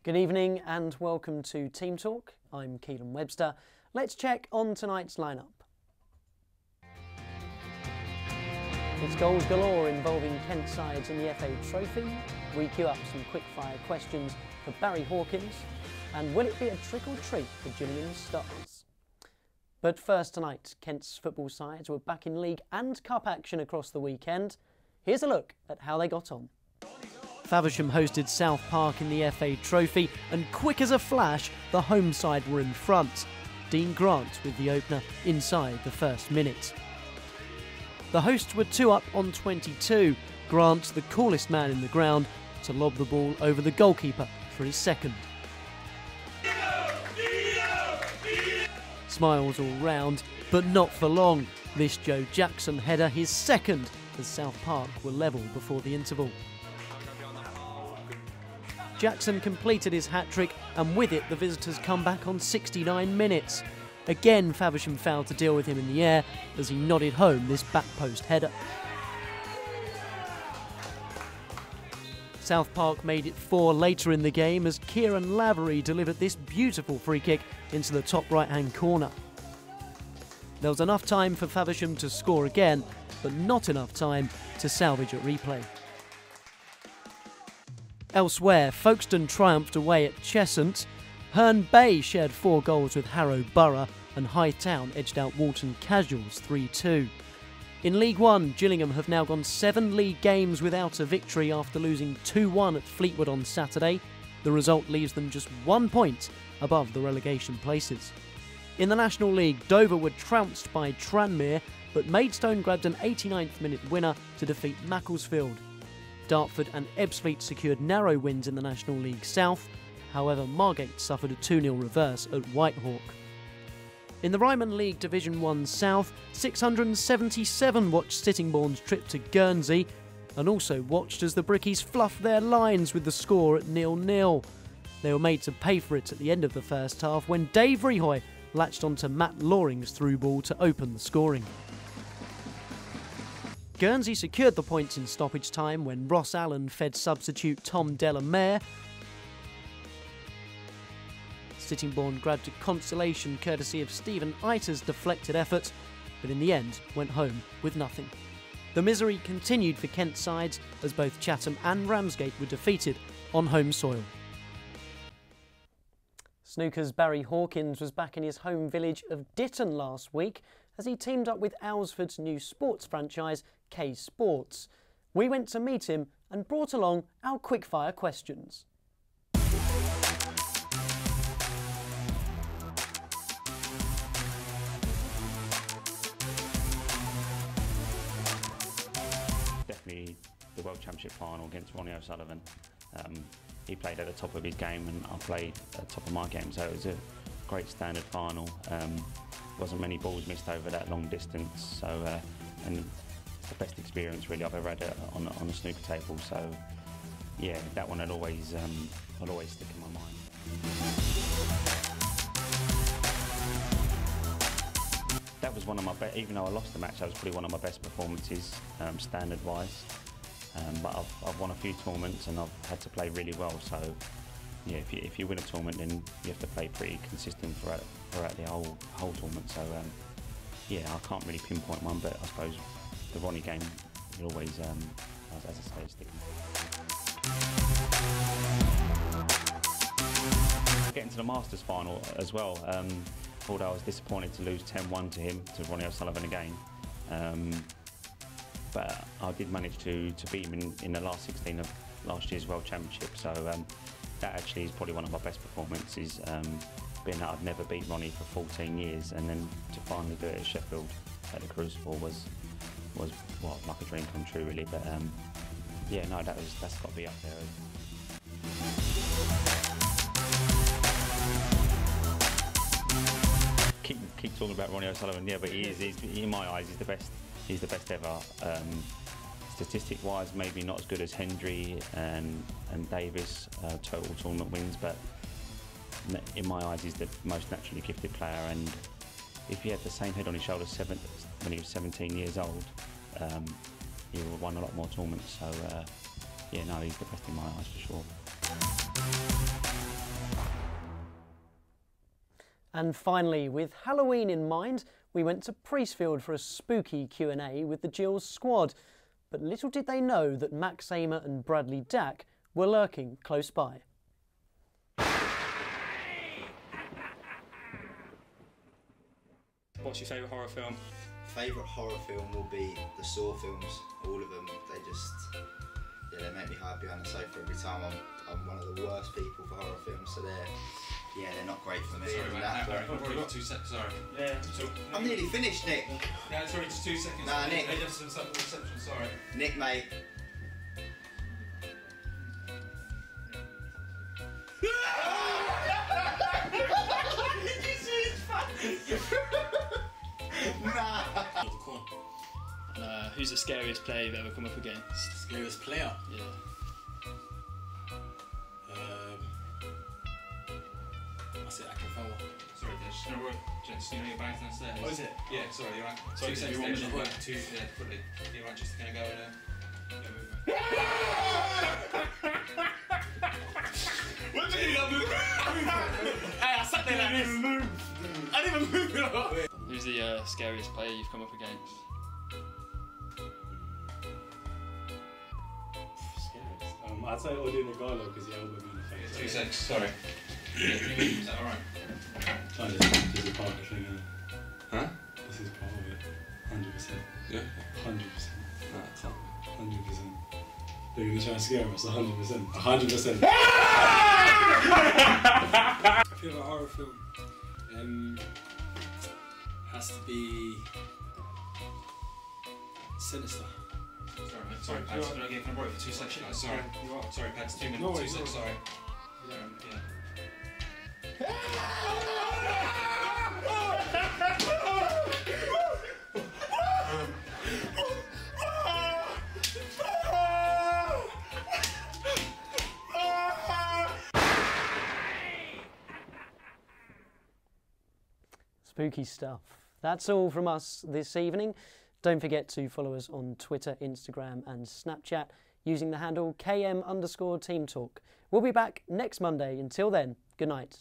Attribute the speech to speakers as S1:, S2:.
S1: Good evening and welcome to Team Talk. I'm Keelan Webster. Let's check on tonight's lineup. It's goals galore involving Kent sides in the FA Trophy. We queue up some quick-fire questions for Barry Hawkins. And will it be a trick or treat for Gillian's stars? But first tonight, Kent's football sides were back in league and cup action across the weekend. Here's a look at how they got on. Faversham hosted South Park in the FA Trophy, and quick as a flash, the home side were in front. Dean Grant with the opener inside the first minute. The hosts were 2 up on 22. Grant, the coolest man in the ground, to lob the ball over the goalkeeper for his second. Smiles all round, but not for long. This Joe Jackson header, his second, as South Park were level before the interval. Jackson completed his hat-trick, and with it the visitors come back on 69 minutes. Again, Faversham failed to deal with him in the air as he nodded home this back post header. South Park made it 4 later in the game as Kieran Lavery delivered this beautiful free kick into the top right-hand corner. There was enough time for Faversham to score again, but not enough time to salvage a replay. Elsewhere, Folkestone triumphed away at Cheshunt. Herne Bay shared 4 goals with Harrow Borough, and Hightown edged out Walton Casuals 3-2. In League One, Gillingham have now gone 7 league games without a victory after losing 2-1 at Fleetwood on Saturday. The result leaves them just 1 point above the relegation places. In the National League, Dover were trounced by Tranmere, but Maidstone grabbed an 89th minute winner to defeat Macclesfield. Dartford and Ebbsfleet secured narrow wins in the National League South. However, Margate suffered a 2-0 reverse at Whitehawk. In the Ryman League Division 1 South, 677 watched Sittingbourne's trip to Guernsey, and also watched as the Brickies fluffed their lines with the score at 0-0. They were made to pay for it at the end of the first half when Dave Rehoy latched onto Matt Loring's through ball to open the scoring. Guernsey secured the points in stoppage time when Ross Allen fed substitute Tom Delamere. Sittingbourne grabbed a consolation courtesy of Stephen Eiter's deflected effort, but in the end went home with nothing. The misery continued for Kent sides as both Chatham and Ramsgate were defeated on home soil. Snooker's Barry Hawkins was back in his home village of Ditton last week as he teamed up with Alresford's new sports franchise, K Sports. We went to meet him and brought along our quickfire questions.
S2: Definitely the World Championship final against Ronnie O'Sullivan. He played at the top of his game and I played at the top of my game, so it was a great standard final. Wasn't many balls missed over that long distance, so and it's the best experience really I've ever had on a snooker table. So yeah, that one will always stick in my mind. That was one of my best, even though I lost the match, that was probably one of my best performances standard wise. But I've won a few tournaments and I've had to play really well. So yeah, if you win a tournament, then you have to play pretty consistent throughout the whole tournament. So yeah, I can't really pinpoint one, but I suppose the Ronnie game will always, as I say, stick. Getting to the Masters final as well. Although I was disappointed to lose 10-1 to him, to Ronnie O'Sullivan again. But I did manage to beat him in the last 16 of last year's World Championship. So that actually is probably one of my best performances, being that I've never beat Ronnie for 14 years, and then to finally do it at Sheffield at the Crucible was well, like a dream come true really. But yeah, no, that's got to be up there. Keep talking about Ronnie O'Sullivan, yeah, but he's in my eyes, he's the best ever. Statistic-wise, maybe not as good as Hendry and Davis, total tournament wins, but in my eyes, he's the most naturally gifted player. And if he had the same head on his shoulders when he was 17 years old, he would have won a lot more tournaments. So, yeah, no, he's the best in my eyes for sure.
S1: And finally, with Halloween in mind, we went to Priestfield for a spooky Q&A with the Gills squad. But little did they know that Max Amer and Bradley Dack were lurking close by.
S3: What's your favourite horror film?
S4: Favourite horror film will be the Saw films, all of them. They just, yeah, they make me hide behind the sofa every time. I'm one of the worst people for horror films, so they're not great for me.
S3: Sorry, mate, I've already got 2 seconds, sorry. Yeah.
S4: I'm nearly finished, Nick.
S3: Yeah, sorry, just 2 seconds.
S4: Nah, Nick.
S3: They just some reception, sorry.
S4: Nick, mate.
S5: Who's the scariest player you've ever come up against?
S6: Scariest player?
S5: Yeah.
S6: I said Akinfenwa.
S3: Sorry, there's no word. Just, you know, your bag's downstairs.
S6: Oh, is it?
S3: Yeah, sorry, you're right.
S6: Sorry,
S3: 2 seconds.
S6: you want me to work?
S3: Yeah, quickly. You're right, just gonna go in there.
S6: What do you mean I moved? Hey, I sat there like this. I didn't even move.
S5: Who's the scariest player you've come up against?
S7: I'd say Odin Igalo because he elbowed me in the face.
S3: 2 seconds, sorry. Is that alright?
S7: This is part of the thing, isn't it?
S3: Huh?
S7: This is part of it. 100%.
S3: Yeah.
S7: 100%.
S3: That's up.
S7: 100%. They're going to try and scare us, 100%. 100%.
S6: I feel like a horror film has to be Sinister.
S3: Sorry, mate. Sorry, Pads. Can I get for 2 seconds? Oh, sorry. Sorry, Pads. 2 minutes.
S6: No,
S3: 2 seconds. Sorry. Yeah.
S1: Spooky stuff. That's all from us this evening. Don't forget to follow us on Twitter, Instagram and Snapchat using the handle KM_TeamTalk. We'll be back next Monday. Until then, good night.